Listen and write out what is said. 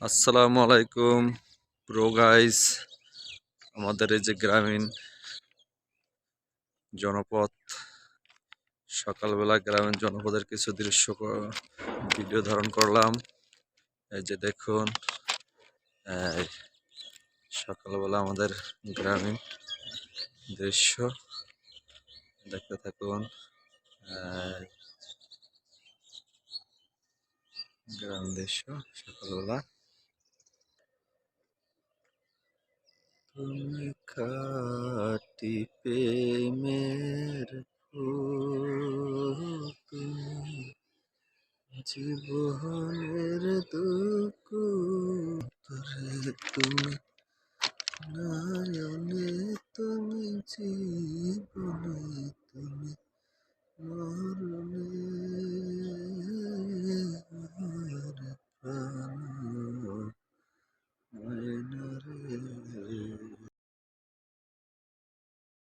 আসসালামু আলাইকুম pro guys. আমাদের এই যে গ্রামীণ জনপদ, সকালবেলা গ্রামীণ জনপদের কিছু দৃশ্য ভিডিও ধারণ করলাম। এই যে দেখুন, এই সকালবেলা আমাদের গ্রামীণ দৃশ্য দেখতে থাকুন। এই গ্রামীণ দৃশ্য সকালবেলা। তুমি খাটি প্রেমের ফুল, তুমি জীবনের দুঃখ, তোরে তুমি নয়নে, তুমি জীবনে, তুমি মরণে, আমার প্রাণ ময়না রে।